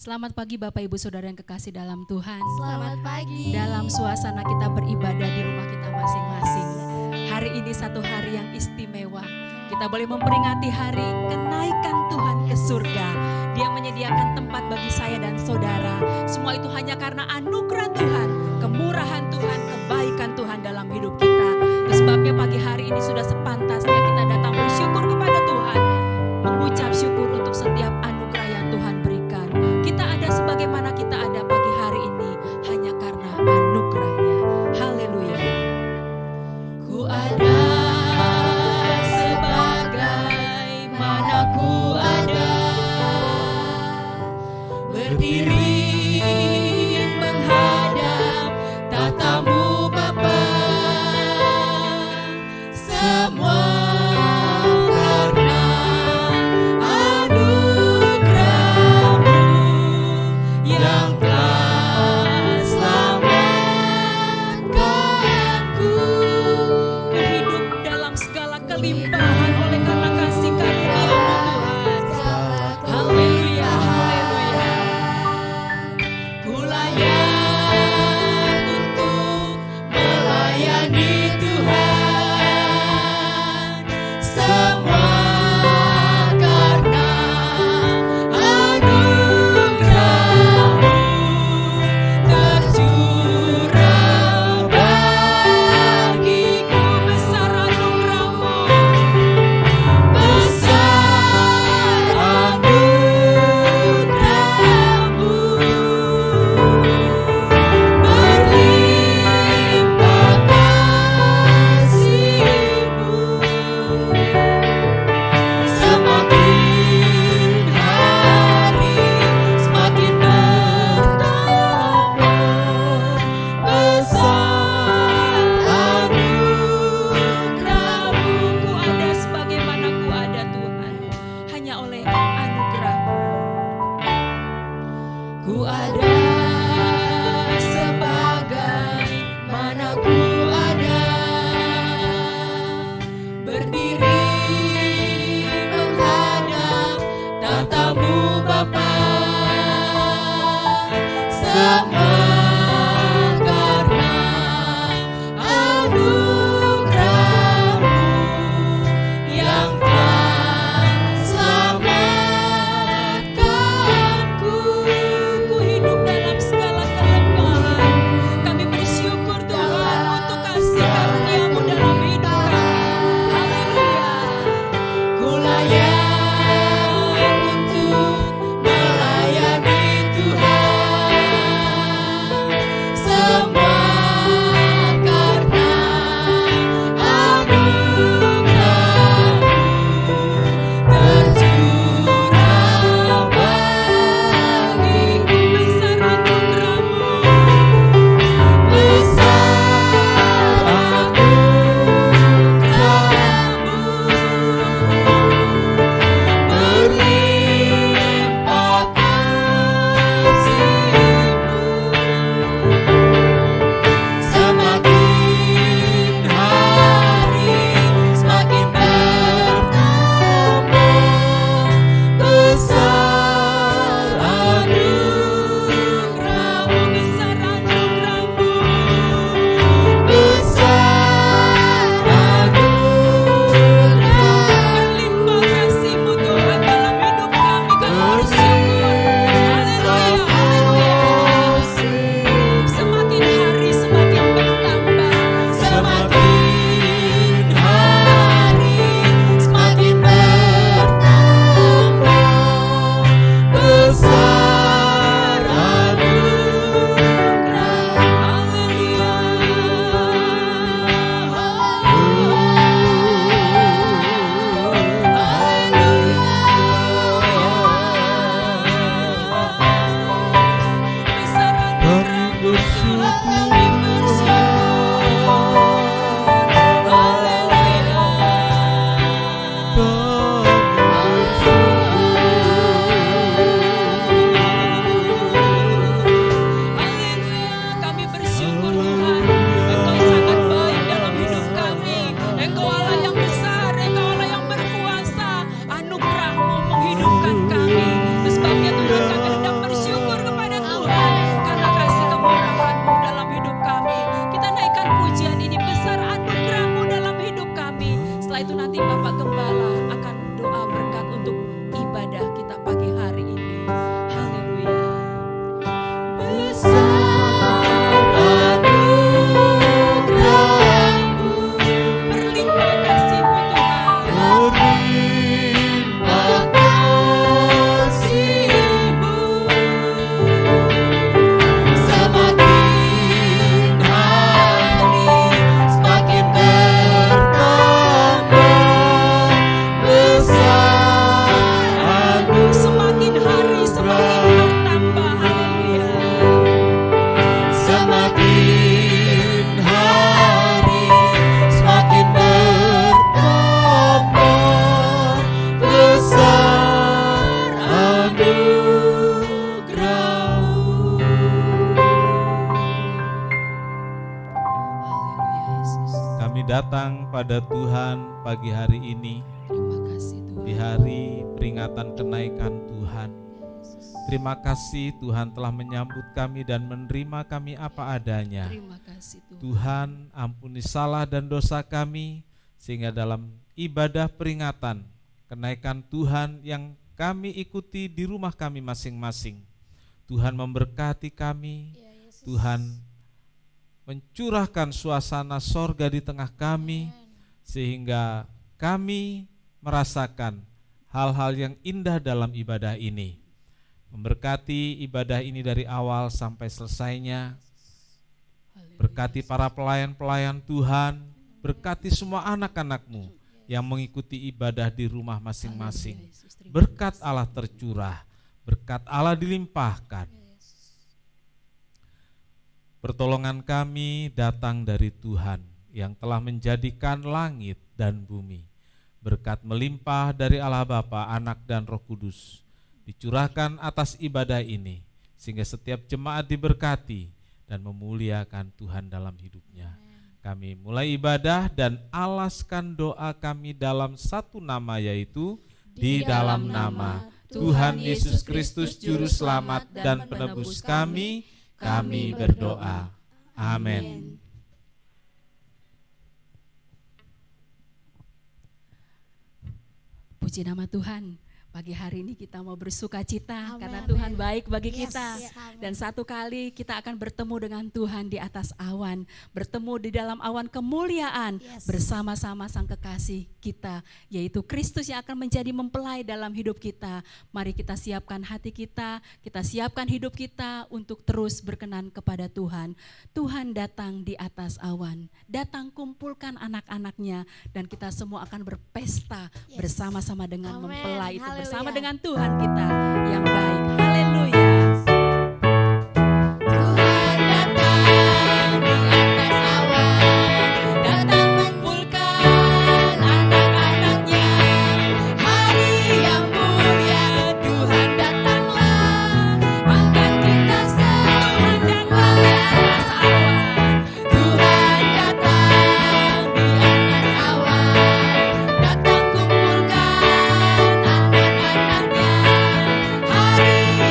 Selamat pagi Bapak Ibu Saudara yang kekasih dalam Tuhan. Selamat pagi. Dalam suasana kita beribadah di rumah kita masing-masing. Hari ini satu hari yang istimewa. Kita boleh memperingati hari kenaikan Tuhan ke surga. Dia menyediakan tempat bagi saya dan saudara. Semua itu hanya karena anugerah Tuhan, kemurahan Tuhan, kebaikan Tuhan dalam hidup kita. Itu sebabnya pagi hari ini sudah sepantasnya kita datang bersyukur kepada Tuhan. Mengucap syukur untuk setiap anugerah yang Tuhan berikan. Kita ada sebagaimana kita ada pagi hari ini hanya karena anugerahnya. Haleluya. Ku ada sebagaimana ku ada, berdiri menghadap tatamu Bapa. Semua karena anugerah-Mu yang telah selamatkan aku. Ku hidup dalam segala kelimpahan oleh karena kasih karunia-Mu Tuhan. Haleluya, haleluya. Ku layak untuk melayani Tuhan. nanti Bapak Gembala akan doa berkat untuk ibadah kita pagi hari ini. Haleluya. Besar anugerah-Mu, berlimpah kasih-Mu Tuhan. Berlimpah kasih-Mu, semakin hari semakin bertambah besar. Semakin hari semakin bertambah. Haleluya. Semakin hari semakin bertambah besar anugerah-Mu. Haleluya Yesus. Kami datang pada Tuhan pagi hari ini, Terima kasih Tuhan. di hari peringatan kenaikan Tuhan. Terima kasih Tuhan telah menyambut kami dan menerima kami apa adanya. Terima kasih Tuhan. Tuhan, ampuni salah dan dosa kami, sehingga dalam ibadah peringatan kenaikan Tuhan yang kami ikuti di rumah kami masing-masing, Tuhan memberkati kami, Tuhan mencurahkan suasana sorga di tengah kami, sehingga kami merasakan hal-hal yang indah dalam ibadah ini. Memberkati ibadah ini dari awal sampai selesainya. Berkati para pelayan-pelayan Tuhan, berkati semua anak-anak-Mu yang mengikuti ibadah di rumah masing-masing. Berkat Allah tercurah, berkat Allah dilimpahkan. Pertolongan kami datang dari Tuhan yang telah menjadikan langit dan bumi. Berkat melimpah dari Allah Bapa, Anak dan Roh Kudus dicurahkan atas ibadah ini, sehingga setiap jemaat diberkati dan memuliakan Tuhan dalam hidupnya. Kami mulai ibadah dan alaskan doa kami dalam satu nama, yaitu di dalam nama Tuhan Yesus Kristus Juru Selamat dan Penebus kami berdoa. Amin. Puji nama Tuhan. Pagi hari ini kita mau bersuka cita karena Amin. Tuhan baik bagi kita. Yes. Dan satu kali kita akan bertemu dengan Tuhan di atas awan. Bertemu di dalam awan kemuliaan Yes. bersama-sama Sang Kekasih kita, yaitu Kristus yang akan menjadi mempelai dalam hidup kita. Mari kita siapkan hati kita siapkan hidup kita untuk terus berkenan kepada Tuhan. Tuhan datang di atas awan, datang kumpulkan anak-anaknya, dan kita semua akan berpesta Yes. bersama-sama dengan Amin. mempelai itu, Haleluya. bersama dengan Tuhan kita yang baik. Haleluya. Tuhan datang di atas awan, datang kumpulkan anak-anaknya. Hari yang mulia Tuhan datanglah, angkat kita semua dan atas awan. Tuhan datang di atas awan, datang kumpulkan anak-anaknya. Hari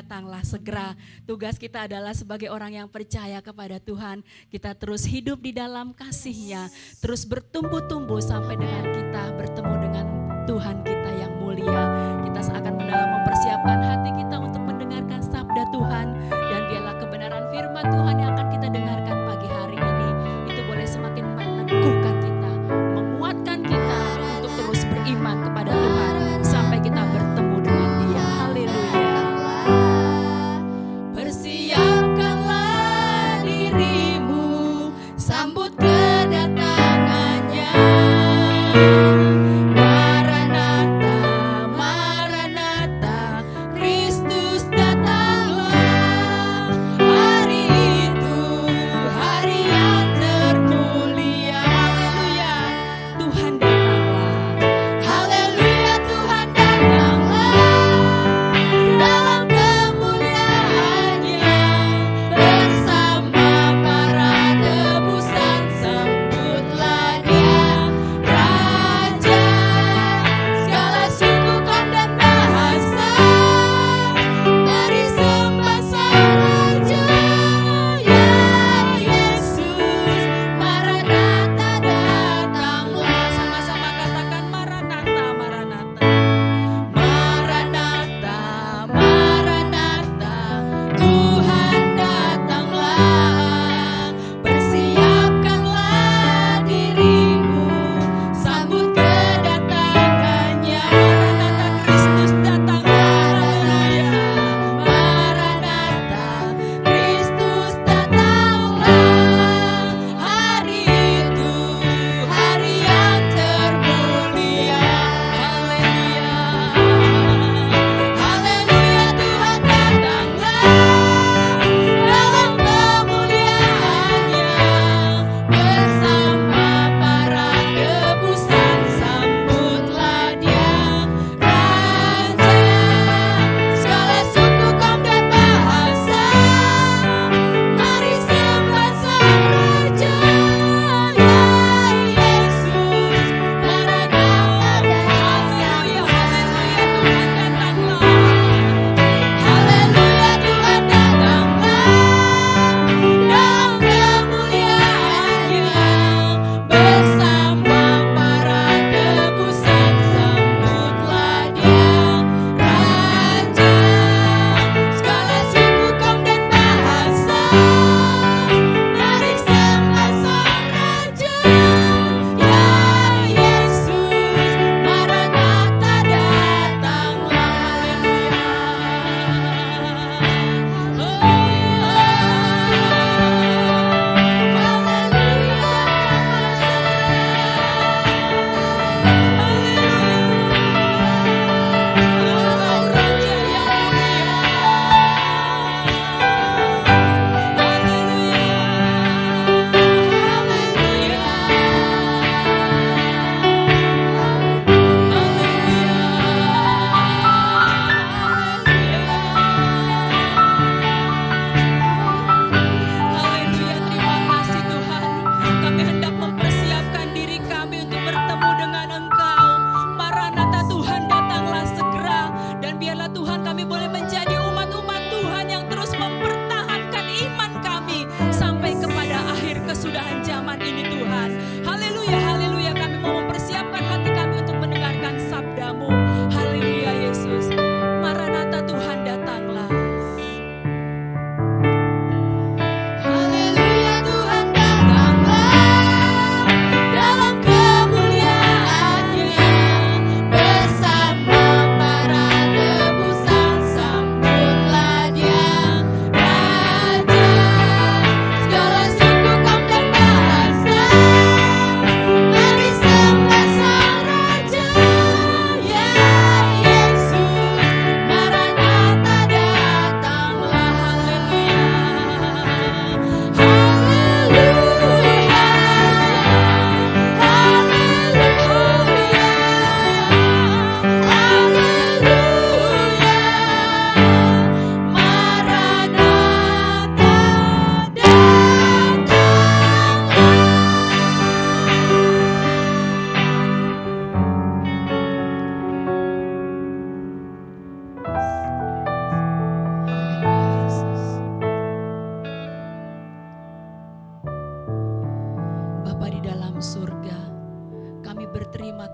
datanglah segera. Tugas kita adalah sebagai orang yang percaya kepada Tuhan, kita terus hidup di dalam kasih-Nya, terus bertumbuh-tumbuh sampai dengan kita bertemu dengan Tuhan kita yang mulia. Kita akan mempersiapkan hati kita untuk mendengarkan sabda Tuhan, dan biarlah kebenaran firman Tuhan yang akan kita dengarkan pagi hari ini itu boleh semakin meneguhkan kita, menguatkan kita untuk terus beriman kepada Tuhan sampai kita bertemu dengan Dia. Haleluya. Persiapkanlah dirimu, sambut kedatangannya.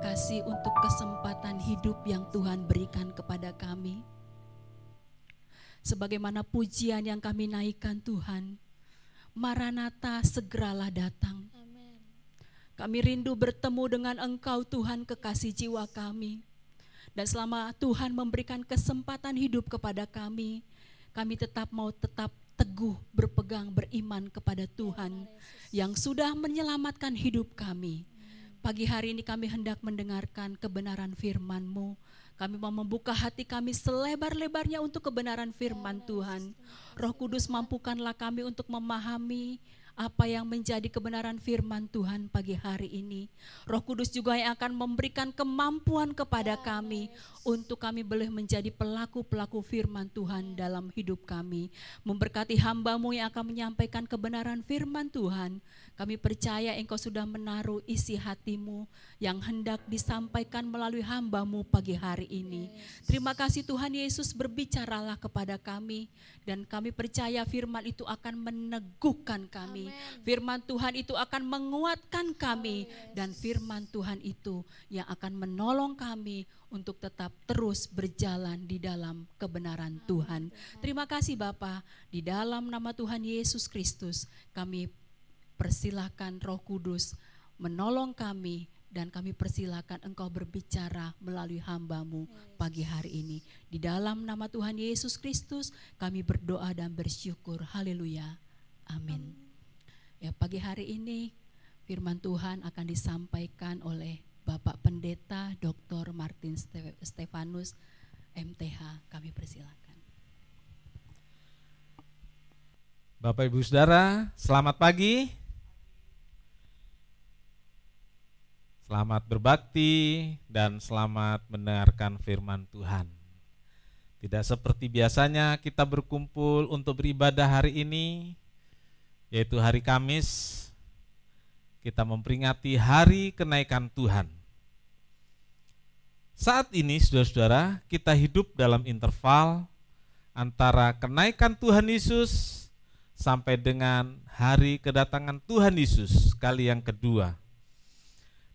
kasih untuk kesempatan hidup yang Tuhan berikan kepada kami. Sebagaimana pujian yang kami naikkan Tuhan, Maranatha, segeralah datang. Kami rindu bertemu dengan Engkau Tuhan, kekasih jiwa kami. Dan selama Tuhan memberikan kesempatan hidup kepada kami tetap teguh berpegang beriman kepada Tuhan yang sudah menyelamatkan hidup kami. Pagi hari ini kami hendak mendengarkan kebenaran firman-Mu. Kami mau membuka hati kami selebar-lebarnya untuk kebenaran firman Tuhan. Roh Kudus, mampukanlah kami untuk memahami apa yang menjadi kebenaran firman Tuhan pagi hari ini. Roh Kudus juga yang akan memberikan kemampuan kepada kami untuk kami boleh menjadi pelaku-pelaku firman Tuhan dalam hidup kami. Memberkati hamba-Mu yang akan menyampaikan kebenaran firman Tuhan. Kami percaya Engkau sudah menaruh isi hati-Mu yang hendak disampaikan melalui hamba-Mu pagi hari ini. Terima kasih Tuhan Yesus, berbicaralah kepada kami. Dan kami percaya firman itu akan meneguhkan kami. Firman Tuhan itu akan menguatkan kami. Dan firman Tuhan itu yang akan menolong kami untuk tetap terus berjalan di dalam kebenaran Tuhan. Terima kasih Bapa, di dalam nama Tuhan Yesus Kristus kami persilahkan Roh Kudus menolong kami. Dan kami persilakan Engkau berbicara melalui hamba-Mu pagi hari ini. Di dalam nama Tuhan Yesus Kristus kami berdoa dan bersyukur. Haleluya. Amin. Ya, pagi hari ini firman Tuhan akan disampaikan oleh Bapak Pendeta Dr. Martin Stefanus MTH. Kami persilakan. Bapak Ibu Saudara, selamat pagi. Selamat berbakti dan selamat mendengarkan firman Tuhan. Tidak seperti biasanya kita berkumpul untuk beribadah hari ini, yaitu hari Kamis. Kita memperingati hari kenaikan Tuhan. Saat ini saudara-saudara, kita hidup dalam interval antara kenaikan Tuhan Yesus sampai dengan hari kedatangan Tuhan Yesus kali yang kedua.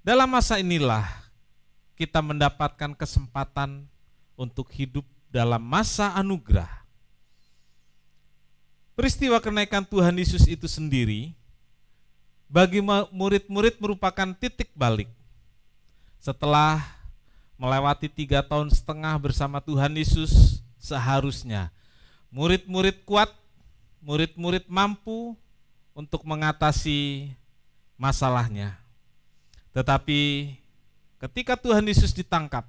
Dalam masa inilah kita mendapatkan kesempatan untuk hidup dalam masa anugerah. Peristiwa kenaikan Tuhan Yesus itu sendiri bagi murid-murid merupakan titik balik. Setelah melewati 3,5 tahun bersama Tuhan Yesus, seharusnya murid-murid kuat, murid-murid mampu untuk mengatasi masalahnya. Tetapi ketika Tuhan Yesus ditangkap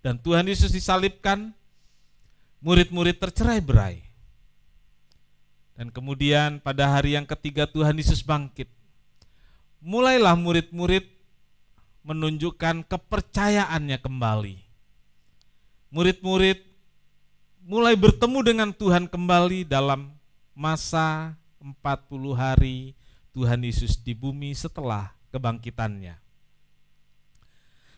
dan Tuhan Yesus disalibkan, murid-murid tercerai-berai. Dan kemudian pada hari yang ketiga Tuhan Yesus bangkit. Mulailah murid-murid menunjukkan kepercayaannya kembali. Murid-murid mulai bertemu dengan Tuhan kembali dalam masa 40 hari Tuhan Yesus di bumi setelah kebangkitannya.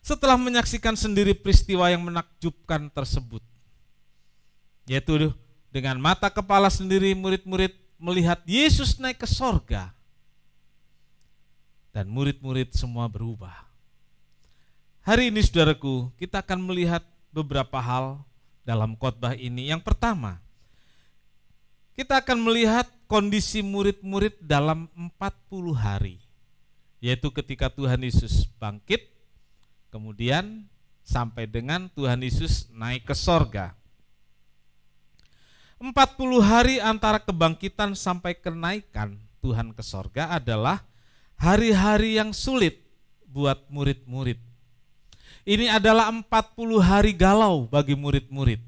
Setelah menyaksikan sendiri peristiwa yang menakjubkan tersebut, yaitu dengan mata kepala sendiri murid-murid melihat Yesus naik ke sorga, dan murid-murid semua berubah. Hari ini saudaraku, kita akan melihat beberapa hal dalam khotbah ini. Yang pertama, kita akan melihat kondisi murid-murid dalam 40 hari, yaitu ketika Tuhan Yesus bangkit, kemudian sampai dengan Tuhan Yesus naik ke sorga. 40 hari antara kebangkitan sampai kenaikan Tuhan ke sorga adalah hari-hari yang sulit buat murid-murid. Ini adalah 40 hari galau bagi murid-murid.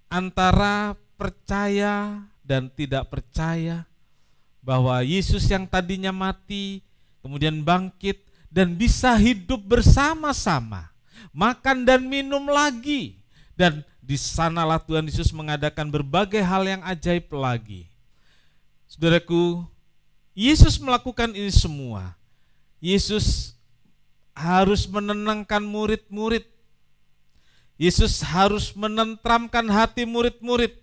Antara percaya dan tidak percaya bahwa Yesus yang tadinya mati, kemudian bangkit, dan bisa hidup bersama-sama, makan dan minum lagi. Dan di sanalah Tuhan Yesus mengadakan berbagai hal yang ajaib lagi. Saudaraku, Yesus melakukan ini semua. Yesus harus menenangkan murid-murid. Yesus harus menentramkan hati murid-murid,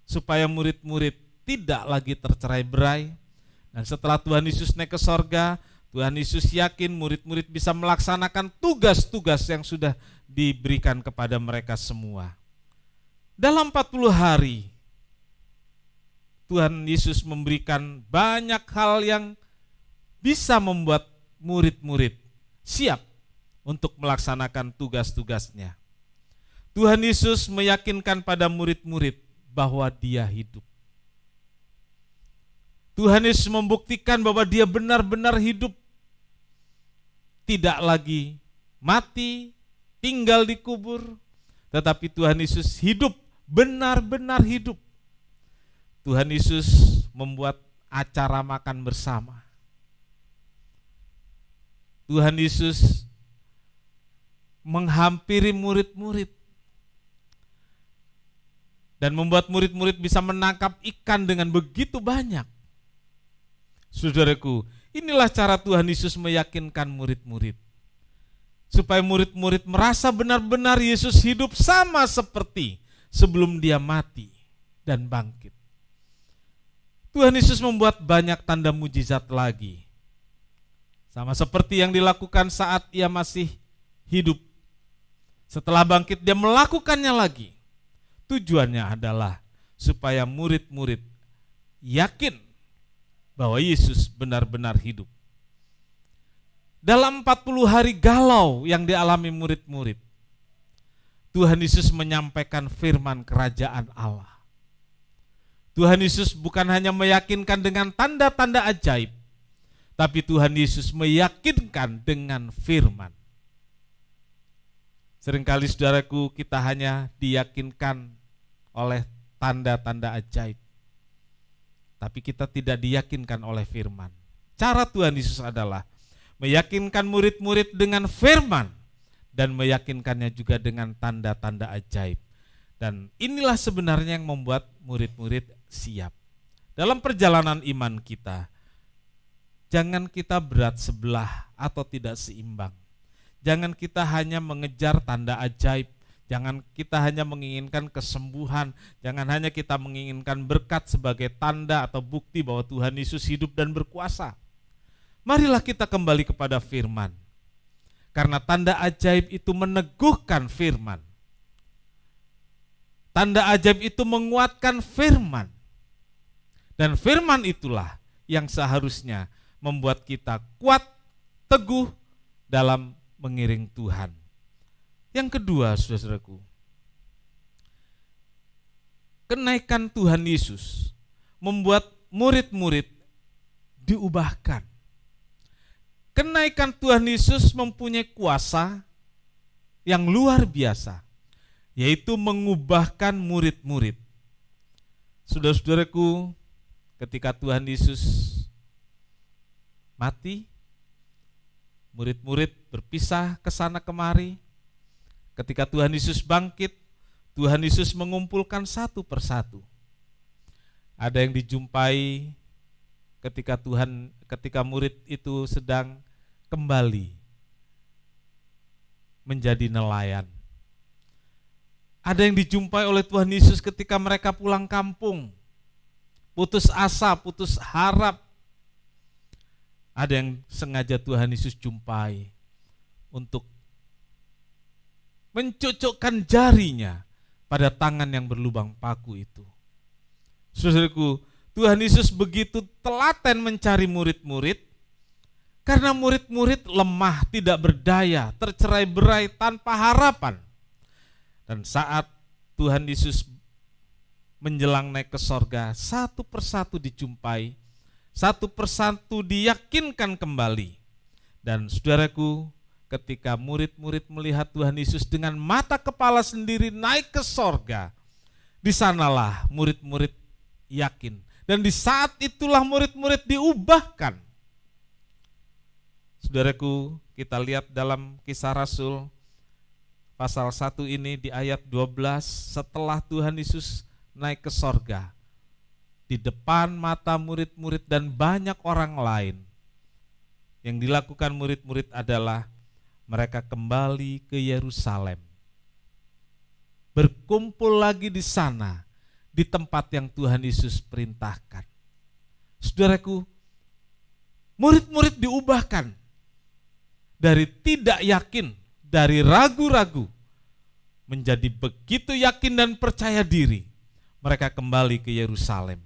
supaya murid-murid tidak lagi tercerai-berai. Dan setelah Tuhan Yesus naik ke sorga, Tuhan Yesus yakin murid-murid bisa melaksanakan tugas-tugas yang sudah diberikan kepada mereka semua. Dalam 40 hari, Tuhan Yesus memberikan banyak hal yang bisa membuat murid-murid siap untuk melaksanakan tugas-tugasnya. Tuhan Yesus meyakinkan pada murid-murid bahwa Dia hidup. Tuhan Yesus membuktikan bahwa Dia benar-benar hidup, tidak lagi mati, tinggal di kubur, tetapi Tuhan Yesus hidup, benar-benar hidup. Tuhan Yesus membuat acara makan bersama. Tuhan Yesus menghampiri murid-murid dan membuat murid-murid bisa menangkap ikan dengan begitu banyak. Saudaraku, inilah cara Tuhan Yesus meyakinkan murid-murid, supaya murid-murid merasa benar-benar Yesus hidup sama seperti sebelum Dia mati dan bangkit. Tuhan Yesus membuat banyak tanda mujizat lagi, sama seperti yang dilakukan saat Ia masih hidup. Setelah bangkit Dia melakukannya lagi. Tujuannya adalah supaya murid-murid yakin bahwa Yesus benar-benar hidup. Dalam 40 hari galau yang dialami murid-murid, Tuhan Yesus menyampaikan firman kerajaan Allah. Tuhan Yesus bukan hanya meyakinkan dengan tanda-tanda ajaib, tapi Tuhan Yesus meyakinkan dengan firman. Seringkali saudaraku, kita hanya diyakinkan oleh tanda-tanda ajaib, tapi kita tidak diyakinkan oleh firman. Cara Tuhan Yesus adalah meyakinkan murid-murid dengan firman dan meyakinkannya juga dengan tanda-tanda ajaib. Dan inilah sebenarnya yang membuat murid-murid siap. Dalam perjalanan iman kita, jangan kita berat sebelah atau tidak seimbang. Jangan kita hanya mengejar tanda ajaib. Jangan kita hanya menginginkan kesembuhan, jangan hanya kita menginginkan berkat sebagai tanda atau bukti bahwa Tuhan Yesus hidup dan berkuasa. Marilah kita kembali kepada firman. Karena tanda ajaib itu meneguhkan firman. Tanda ajaib itu menguatkan firman. Dan firman itulah yang seharusnya membuat kita kuat, teguh dalam mengiring Tuhan. Yang kedua, saudaraku, kenaikan Tuhan Yesus membuat murid-murid diubahkan. Kenaikan Tuhan Yesus mempunyai kuasa yang luar biasa, yaitu mengubahkan murid-murid. Saudara-saudaraku, ketika Tuhan Yesus mati, murid-murid berpisah ke sana kemari. Ketika Tuhan Yesus bangkit, Tuhan Yesus mengumpulkan satu persatu. Ada yang dijumpai ketika murid itu sedang kembali menjadi nelayan. Ada yang dijumpai oleh Tuhan Yesus ketika mereka pulang kampung, putus asa, putus harap. Ada yang sengaja Tuhan Yesus jumpai untuk mencucukkan jarinya pada tangan yang berlubang paku itu. Saudaraku, Tuhan Yesus begitu telaten mencari murid-murid, karena murid-murid lemah, tidak berdaya, tercerai-berai tanpa harapan. Dan saat Tuhan Yesus menjelang naik ke sorga, satu persatu dijumpai, satu persatu diyakinkan kembali. Dan saudaraku, ketika murid-murid melihat Tuhan Yesus dengan mata kepala sendiri naik ke sorga, di sanalah murid-murid yakin. Dan di saat itulah murid-murid diubahkan. Saudaraku, kita lihat dalam Kisah Rasul pasal 1 ini di ayat 12, setelah Tuhan Yesus naik ke sorga, di depan mata murid-murid dan banyak orang lain, yang dilakukan murid-murid adalah mereka kembali ke Yerusalem, berkumpul lagi di sana, di tempat yang Tuhan Yesus perintahkan. Saudaraku, Murid-murid diubahkan dari tidak yakin, dari ragu-ragu, menjadi begitu yakin dan percaya diri. Mereka kembali ke Yerusalem.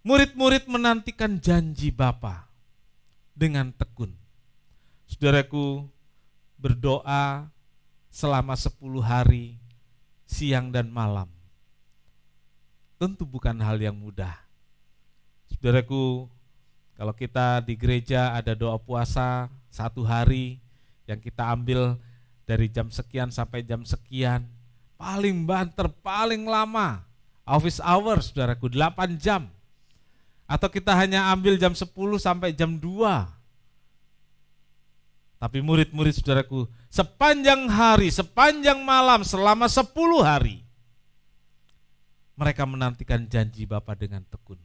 Murid-murid menantikan janji Bapa dengan tekun. Saudaraku, berdoa selama 10 hari, siang dan malam, tentu bukan hal yang mudah. Saudaraku, kalau kita di gereja ada doa puasa 1 hari yang kita ambil dari jam sekian sampai jam sekian, paling banter, paling lama, office hour, saudaraku, 8 jam. Atau kita hanya ambil jam 10 sampai jam 2. Tapi murid-murid, saudaraku, sepanjang hari, sepanjang malam, selama 10 hari, mereka menantikan janji Bapa dengan tekun.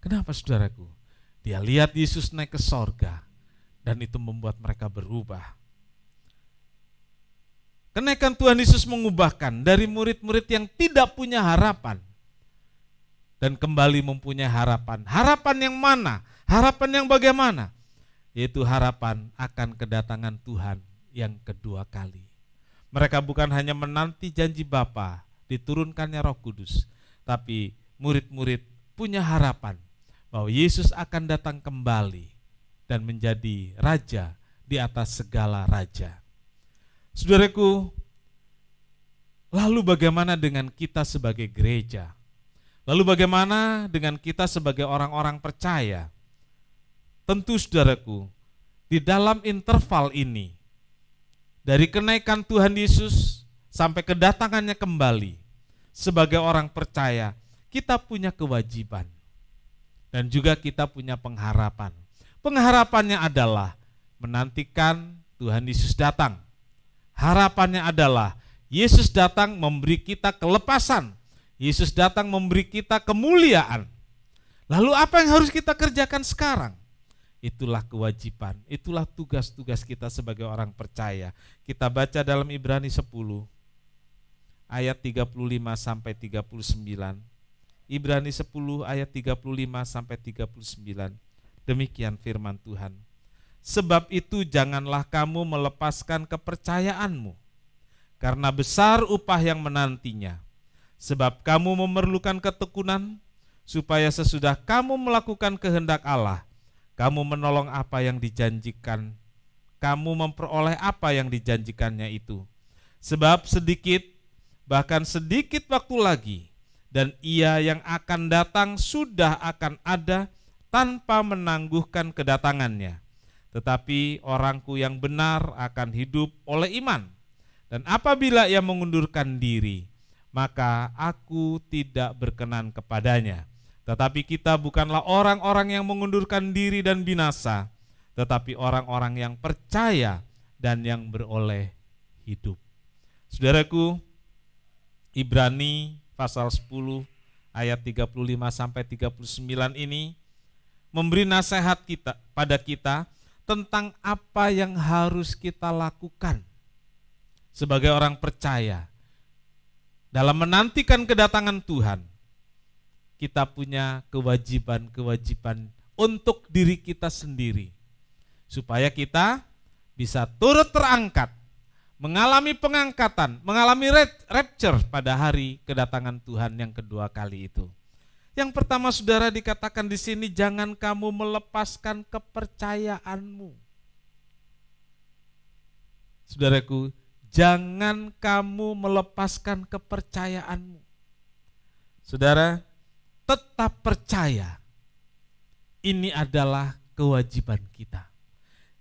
Kenapa, saudaraku? Dia lihat Yesus naik ke sorga, dan itu membuat mereka berubah. Kenaikan Tuhan Yesus mengubahkan dari murid-murid yang tidak punya harapan, dan kembali mempunyai harapan. Harapan yang mana? Harapan yang bagaimana? Yaitu harapan akan kedatangan Tuhan yang kedua kali. Mereka bukan hanya menanti janji Bapa, diturunkannya Roh Kudus, tapi murid-murid punya harapan bahwa Yesus akan datang kembali dan menjadi raja di atas segala raja. Saudaraku, lalu bagaimana dengan kita sebagai gereja? Lalu bagaimana dengan kita sebagai orang-orang percaya? Tentu, saudaraku, di dalam interval ini, dari kenaikan Tuhan Yesus sampai kedatangannya kembali, sebagai orang percaya, kita punya kewajiban dan juga kita punya pengharapan. Pengharapannya adalah menantikan Tuhan Yesus datang. Harapannya adalah Yesus datang memberi kita kelepasan. Yesus datang memberi kita kemuliaan. Lalu apa yang harus kita kerjakan sekarang? Itulah kewajiban, itulah tugas-tugas kita sebagai orang percaya. Kita baca dalam Ibrani 10 ayat 35 sampai 39. Ibrani 10 ayat 35 sampai 39. Demikian firman Tuhan. Sebab itu janganlah kamu melepaskan kepercayaanmu, karena besar upah yang menantinya. Sebab kamu memerlukan ketekunan, supaya sesudah kamu melakukan kehendak Allah, kamu menolong apa yang dijanjikan, kamu memperoleh apa yang dijanjikannya itu. Sebab sedikit, bahkan sedikit waktu lagi, dan Ia yang akan datang sudah akan ada tanpa menangguhkan kedatangannya. Tetapi orangku yang benar akan hidup oleh iman. Dan apabila ia mengundurkan diri, maka aku tidak berkenan kepadanya. Tetapi kita bukanlah orang-orang yang mengundurkan diri dan binasa, tetapi orang-orang yang percaya dan yang beroleh hidup. Saudaraku, Ibrani pasal 10 ayat 35 sampai 39 ini memberi nasihat pada kita tentang apa yang harus kita lakukan sebagai orang percaya dalam menantikan kedatangan Tuhan. Kita punya kewajiban-kewajiban untuk diri kita sendiri, supaya kita bisa turut terangkat, mengalami pengangkatan, mengalami rapture pada hari kedatangan Tuhan yang kedua kali itu. Yang pertama, saudara, dikatakan di sini, jangan kamu melepaskan kepercayaanmu. Saudaraku, jangan kamu melepaskan kepercayaanmu. Saudara, tetap percaya. Ini adalah kewajiban kita.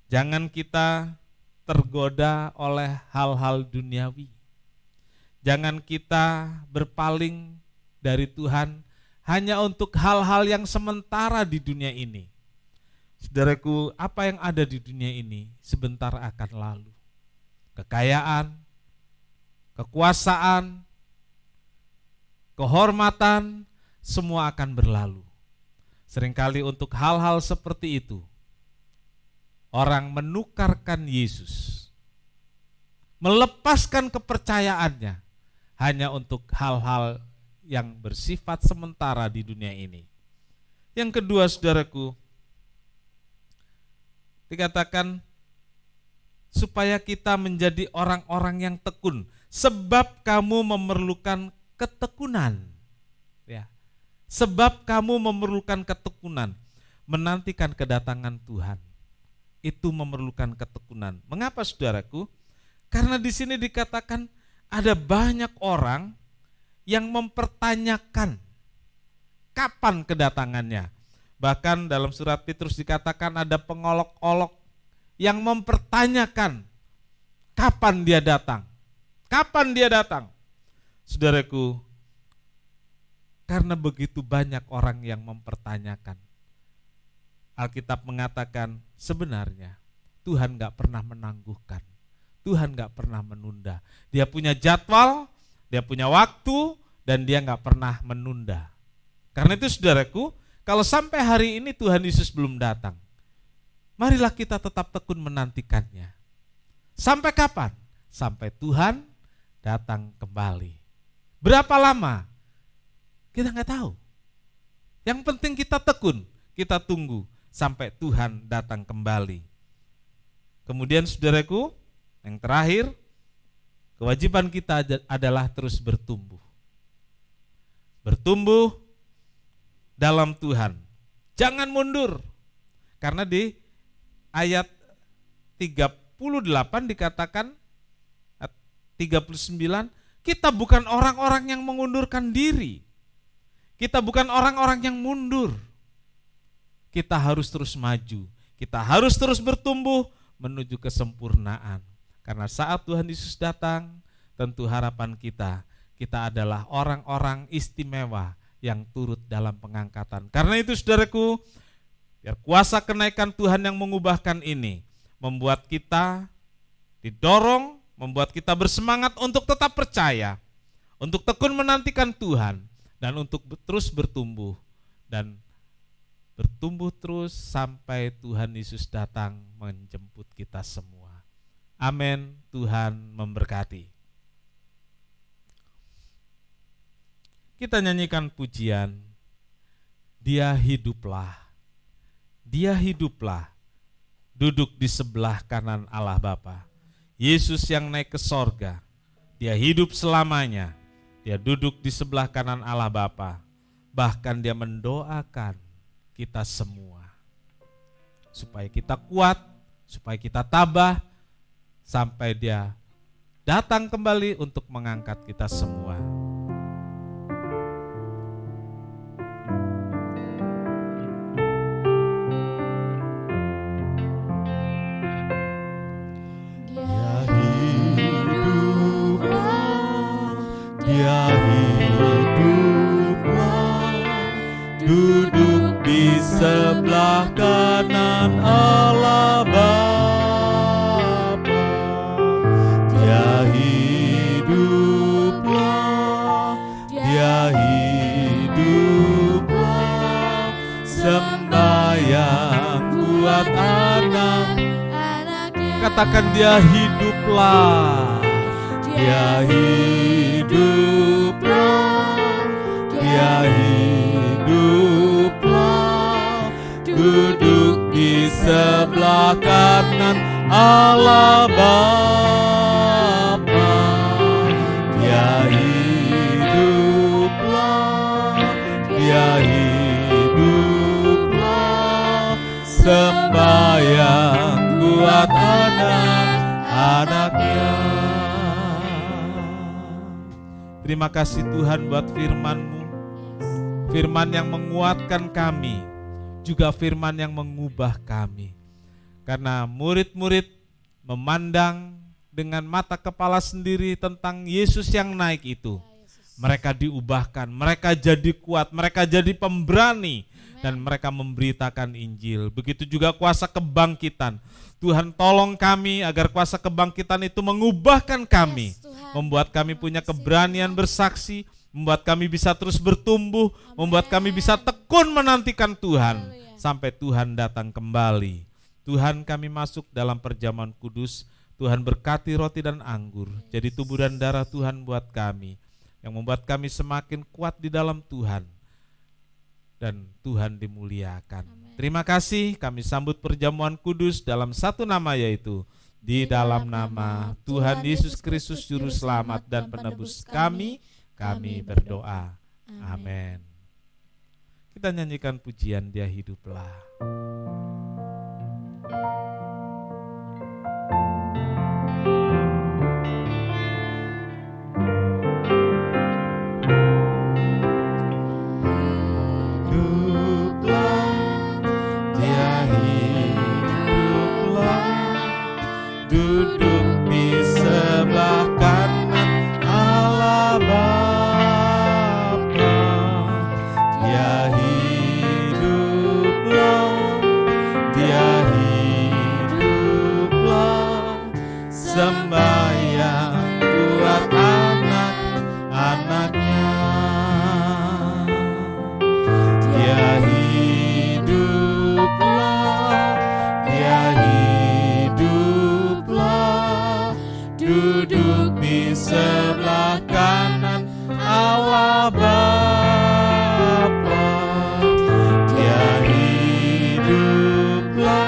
Jangan kita tergoda oleh hal-hal duniawi. Jangan kita berpaling dari Tuhan hanya untuk hal-hal yang sementara di dunia ini. Saudaraku, apa yang ada di dunia ini sebentar akan lalu. Kekayaan, kekuasaan, kehormatan, semua akan berlalu. Seringkali untuk hal-hal seperti itu, orang menukarkan Yesus, melepaskan kepercayaannya hanya untuk hal-hal yang bersifat sementara di dunia ini. Yang kedua, saudaraku, dikatakan supaya kita menjadi orang-orang yang tekun, sebab kamu memerlukan ketekunan. Ya. Sebab kamu memerlukan ketekunan, menantikan kedatangan Tuhan. Itu memerlukan ketekunan. Mengapa saudaraku? Karena di sini dikatakan ada banyak orang yang mempertanyakan kapan kedatangannya. Bahkan dalam surat Petrus dikatakan ada pengolok-olok yang mempertanyakan kapan dia datang. Kapan dia datang? Saudaraku, karena begitu banyak orang yang mempertanyakan, Alkitab mengatakan sebenarnya Tuhan gak pernah menangguhkan. Tuhan gak pernah menunda. Dia punya jadwal, dia punya waktu, dan dia gak pernah menunda. Karena itu saudaraku, kalau sampai hari ini Tuhan Yesus belum datang, marilah kita tetap tekun menantikannya. Sampai kapan? Sampai Tuhan datang kembali. Berapa lama? Kita gak tahu. Yang penting kita tekun, kita tunggu sampai Tuhan datang kembali. Kemudian saudaraku, yang terakhir, kewajiban kita adalah terus bertumbuh. Bertumbuh dalam Tuhan. Jangan mundur. Karena di ayat 38 dikatakan, 39, kita bukan orang-orang yang mengundurkan diri. Kita bukan orang-orang yang mundur. Kita harus terus maju. Kita harus terus bertumbuh menuju kesempurnaan. Karena saat Tuhan Yesus datang, tentu harapan kita adalah orang-orang istimewa yang turut dalam pengangkatan. Karena itu saudaraku, biar kuasa kenaikan Tuhan yang mengubahkan ini membuat kita didorong, membuat kita bersemangat untuk tetap percaya, untuk tekun menantikan Tuhan, dan untuk terus bertumbuh, dan bertumbuh terus sampai Tuhan Yesus datang menjemput kita semua. Amin. Tuhan memberkati. Kita nyanyikan pujian, Dia hiduplah, Dia hiduplah, duduk di sebelah kanan Allah Bapa. Yesus yang naik ke sorga, Dia hidup selamanya, Dia duduk di sebelah kanan Allah Bapa. Bahkan Dia mendoakan kita semua, supaya kita kuat, supaya kita tabah, sampai Dia datang kembali untuk mengangkat kita semua. Dia hiduplah, duduk di sebelah kanan Allah Bapa. Dia hiduplah, Dia hiduplah, sembahyang buat anak-anaknya. Katakan Dia hiduplah, Dia hiduplah, Dia hiduplah, duduk di sebelah kanan Allah Bapa. Dia hiduplah, Dia hiduplah, sembahyang buat anak-anaknya. Terima kasih Tuhan buat firman-Mu, firman yang menguatkan kami, juga firman yang mengubah kami. Karena murid-murid memandang dengan mata kepala sendiri tentang Yesus yang naik itu, mereka diubahkan, mereka jadi kuat, mereka jadi pemberani, dan mereka memberitakan Injil. Begitu juga kuasa kebangkitan. Tuhan tolong kami agar kuasa kebangkitan itu mengubahkan kami, membuat kami punya keberanian bersaksi, membuat kami bisa terus bertumbuh, membuat kami bisa tekun menantikan Tuhan sampai Tuhan datang kembali. Tuhan, kami masuk dalam perjamuan kudus. Tuhan berkati roti dan anggur jadi tubuh dan darah Tuhan buat kami, yang membuat kami semakin kuat di dalam Tuhan, dan Tuhan dimuliakan. Terima kasih, kami sambut perjamuan kudus dalam satu nama, yaitu di dalam nama Tuhan Yesus Kristus Juru Selamat dan Penebus kami berdoa. Amin. Kita nyanyikan pujian Dia Hiduplah. Duduk di sebelah kanan Allah Bapa. Dia hiduplah, Dia hiduplah. Sembahyang buat anak-anaknya. Dia hiduplah, Dia duduk di sebelah kanan Allah Bapa. Dia hiduplah,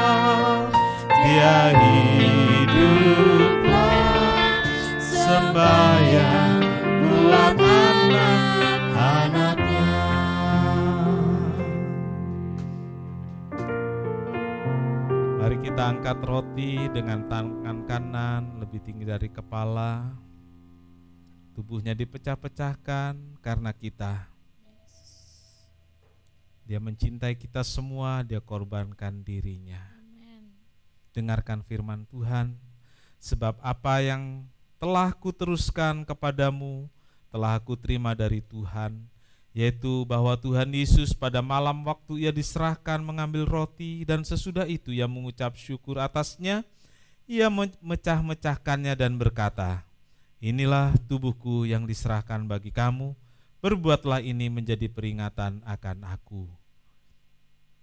Dia hiduplah. Sembahyang buat anak-anaknya. Mari kita angkat roti dengan tangan kanan lebih tinggi dari kepala. Tubuhnya dipecah-pecahkan karena kita. Dia mencintai kita semua, Dia korbankan dirinya. Dengarkan firman Tuhan, sebab apa yang telah kuteruskan kepadamu telah aku terima dari Tuhan, yaitu bahwa Tuhan Yesus pada malam waktu Ia diserahkan mengambil roti, dan sesudah itu Ia mengucap syukur atasnya, Ia memecah-mecahkannya dan berkata, inilah tubuhku yang diserahkan bagi kamu, berbuatlah ini menjadi peringatan akan aku.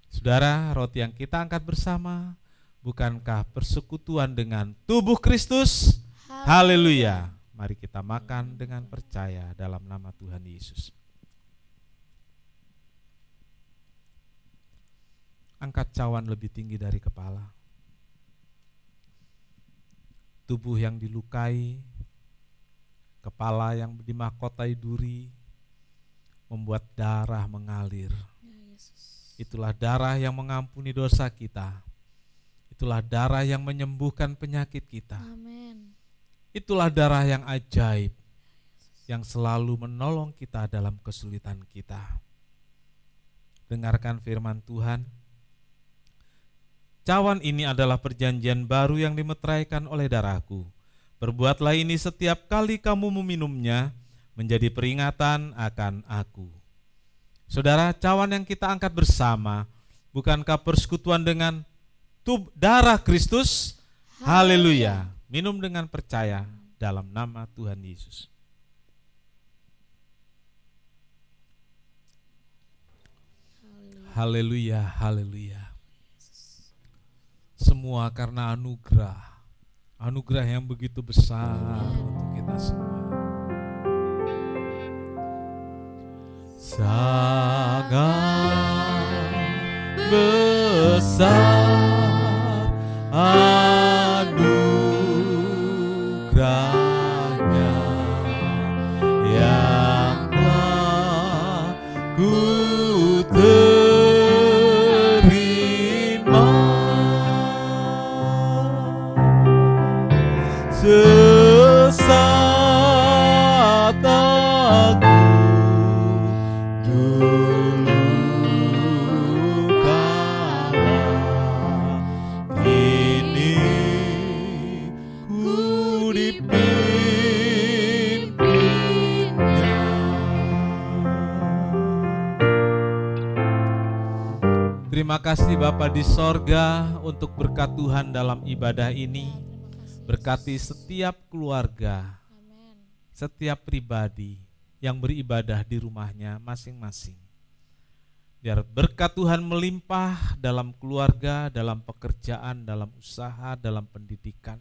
Saudara, roti yang kita angkat bersama, bukankah persekutuan dengan tubuh Kristus? Haleluya. Mari kita makan dengan percaya dalam nama Tuhan Yesus. Angkat cawan lebih tinggi dari kepala. Tubuh yang dilukai, kepala yang dimahkotai duri, membuat darah mengalir. Itulah darah yang mengampuni dosa kita. Itulah darah yang menyembuhkan penyakit kita. Itulah darah yang ajaib, yang selalu menolong kita dalam kesulitan kita. Dengarkan firman Tuhan. Cawan ini adalah perjanjian baru yang dimeteraikan oleh darahku. Perbuatlah ini setiap kali kamu meminumnya, menjadi peringatan akan aku. Saudara, cawan yang kita angkat bersama, bukankah persekutuan dengan darah Kristus? Haleluya. Minum dengan percaya dalam nama Tuhan Yesus. Haleluya, haleluya. Semua karena anugerah yang begitu besar untuk kita semua. Sangat besar anugerahnya yang telah ku terima. Sesat aku dulu kala, kini ku dipimpinnya. Terima kasih Bapa di sorga untuk berkat Tuhan dalam ibadah ini. Berkati setiap keluarga, setiap pribadi yang beribadah di rumahnya masing-masing. Biar berkat Tuhan melimpah dalam keluarga, dalam pekerjaan, dalam usaha, dalam pendidikan.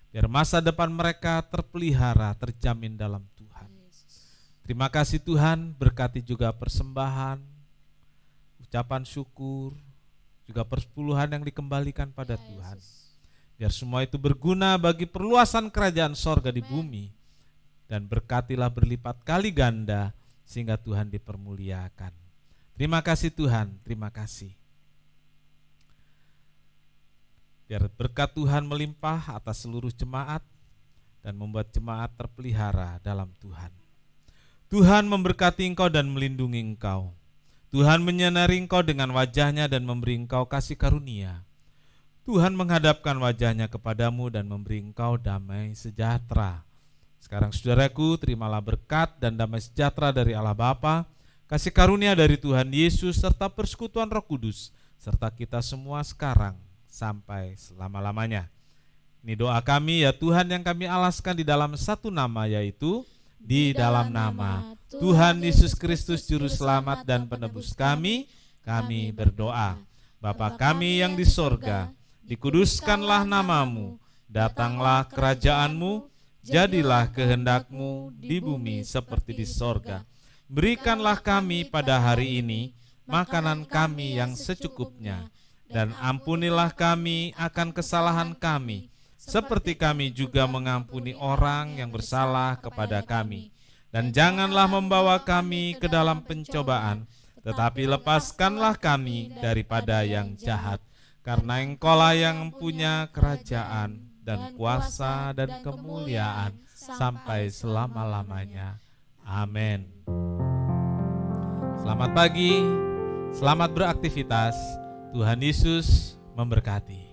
Biar masa depan mereka terpelihara, terjamin dalam Tuhan. Terima kasih Tuhan, berkati juga persembahan, ucapan syukur, juga persepuluhan yang dikembalikan pada Tuhan. Biar semua itu berguna bagi perluasan kerajaan sorga di bumi. Dan berkatilah berlipat kali ganda sehingga Tuhan dipermuliakan. Terima kasih Tuhan, terima kasih. Biar berkat Tuhan melimpah atas seluruh jemaat dan membuat jemaat terpelihara dalam Tuhan. Tuhan memberkati engkau dan melindungi engkau. Tuhan menyinari engkau dengan wajahnya dan memberi engkau kasih karunia. Tuhan menghadapkan wajahnya kepadamu dan memberi engkau damai sejahtera. Sekarang saudaraku, terimalah berkat dan damai sejahtera dari Allah Bapa, kasih karunia dari Tuhan Yesus, serta persekutuan Roh Kudus, serta kita semua sekarang sampai selama-lamanya. Ini doa kami ya Tuhan yang kami alaskan di dalam satu nama, yaitu di dalam nama Tuhan Yesus Kristus Juru Selamat dan Penebus kami berdoa. Bapa kami yang di sorga, dikuduskanlah namamu, datanglah kerajaanmu, jadilah kehendakmu di bumi seperti di sorga. Berikanlah kami pada hari ini makanan kami yang secukupnya, dan ampunilah kami akan kesalahan kami, seperti kami juga mengampuni orang yang bersalah kepada kami. Dan janganlah membawa kami ke dalam pencobaan, tetapi lepaskanlah kami daripada yang jahat. Karena Engkaulah yang punya kerajaan dan kuasa dan kemuliaan sampai selama-lamanya. Amin. Selamat pagi, selamat beraktivitas. Tuhan Yesus memberkati.